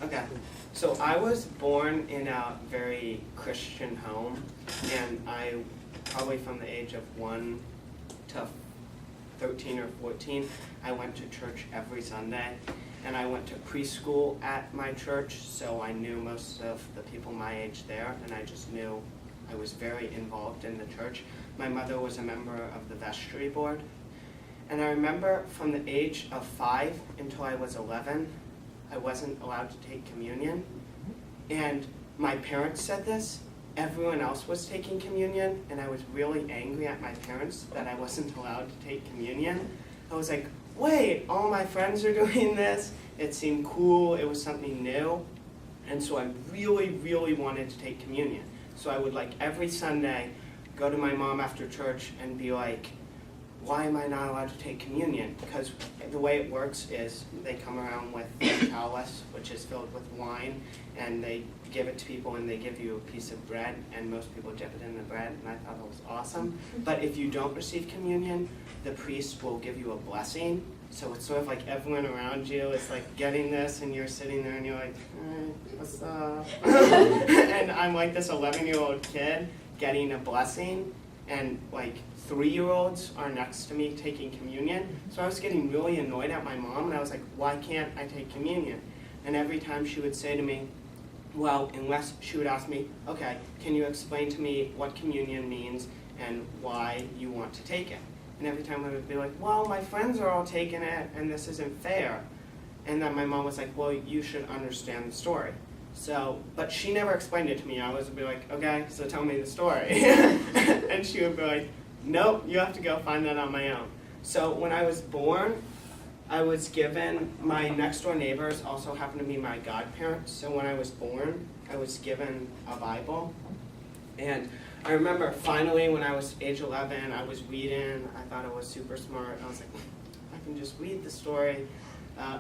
Okay, so I was born in a very Christian home, and I probably from the age of 1 to 13 or 14, I went to church every Sunday, and I went to preschool at my church, so I knew most of the people my age there, and I just knew I was very involved in the church. My mother was a member of the vestry board, and I remember from the age of 5 until I was 11, I wasn't allowed to take communion, and my parents said this. Everyone else was taking communion, and I was really angry at my parents that I wasn't allowed to take communion. I was like, wait, all my friends are doing this. It seemed cool, it was something new, and so I really, really wanted to take communion. So I would every Sunday go to my mom after church and be like, why am I not allowed to take communion? Because the way it works is they come around with a chalice, which is filled with wine, and they give it to people, and they give you a piece of bread, and most people dip it in the bread, and I thought it was awesome. But if you don't receive communion, the priest will give you a blessing. So it's sort of like everyone around you is getting this, and you're sitting there, and you're like, hey, what's up? And I'm like this 11-year-old kid getting a blessing, and 3-year-olds are next to me taking communion. So I was getting really annoyed at my mom, and I was like, why can't I take communion? And every time she would say to me, well, unless she would ask me, okay, can you explain to me what communion means and why you want to take it? And every time I would be like, well, my friends are all taking it, and this isn't fair. And then my mom was like, well, you should understand the story. So, but she never explained it to me. I always would be like, okay, so tell me the story. And she would be like, nope, you have to go find that on my own. So when I was born, I was given, my next door neighbors also happened to be my godparents. So when I was born, I was given a Bible. And I remember finally when I was age 11, I was reading. I thought I was super smart. I was like, I can just read the story,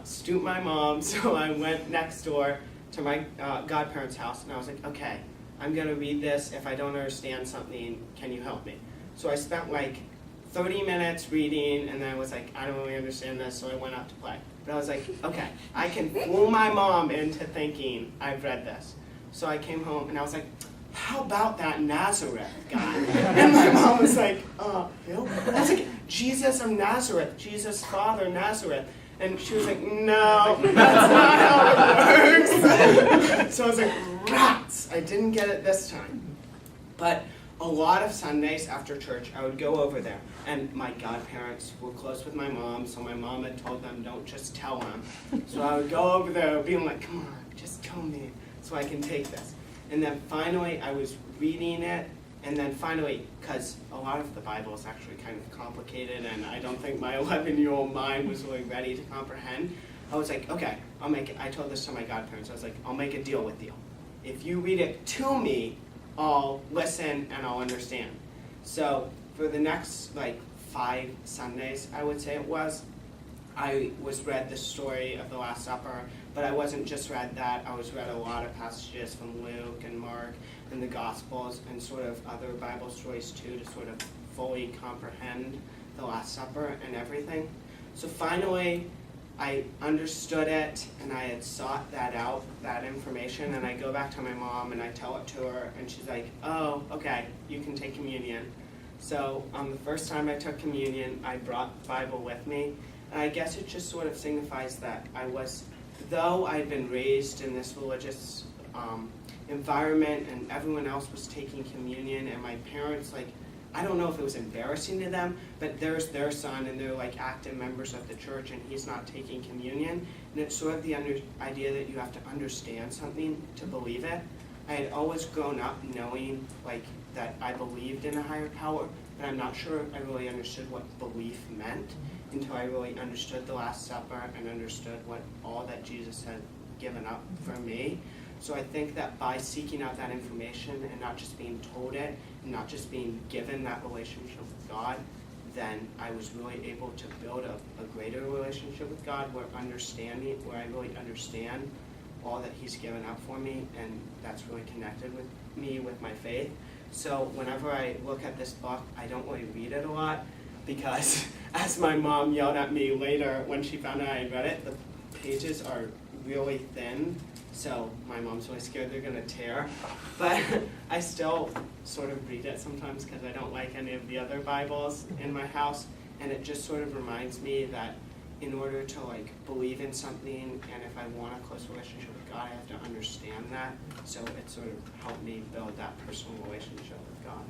stoop my mom. So I went next door to my godparents' house, and I was like, okay, I'm going to read this. If I don't understand something, can you help me? So I spent 30 minutes reading, and then I was like, I don't really understand this, so I went out to play. But I was like, okay, I can fool my mom into thinking I've read this. So I came home, and I was like, how about that Nazareth guy? And my mom was like, Bill? I was like, Jesus of Nazareth, Jesus' father, Nazareth. And she was like, no, that's not how it works. So I was like, rats, I didn't get it this time. But a lot of Sundays after church, I would go over there. And my godparents were close with my mom, so my mom had told them, don't just tell them. So I would go over there being like, come on, just tell me so I can take this. And then finally, I was reading it. And then finally, because a lot of the Bible is actually kind of complicated, and I don't think my 11-year-old mind was really ready to comprehend, I was like, okay, I'll make it. I told this to my godparents. I was like, I'll make a deal with you. If you read it to me, I'll listen and I'll understand. So for the next 5 Sundays, I would say it was, I was read the story of the Last Supper, but I wasn't just read that. I was read a lot of passages from Luke and Mark and the Gospels and sort of other Bible stories too, to sort of fully comprehend the Last Supper and everything. So finally, I understood it, and I had sought that out, that information, and I go back to my mom and I tell it to her, and she's like, oh, okay, you can take communion. So on the first time I took communion, I brought the Bible with me, and I guess it just sort of signifies that I was, though I'd been raised in this religious environment and everyone else was taking communion, and my parents, I don't know if it was embarrassing to them, but there's their son, and they're active members of the church, and he's not taking communion. And it's sort of the idea that you have to understand something to believe it. I had always grown up knowing that I believed in a higher power, but I'm not sure I really understood what belief meant until I really understood the Last Supper and understood what all that Jesus had given up for me. So I think that by seeking out that information and not just being told it, and not just being given that relationship with God, then I was really able to build a greater relationship with God where I really understand all that He's given up for me, and that's really connected with me with my faith. So whenever I look at this book, I don't really read it a lot because, as my mom yelled at me later when she found out I read it, the pages are really thin, so my mom's really scared they're gonna tear. But I still sort of read it sometimes because I don't like any of the other Bibles in my house, and it just sort of reminds me that in order to like believe in something, and if I want a close relationship with God, I have to understand that. So it sort of helped me build that personal relationship with God.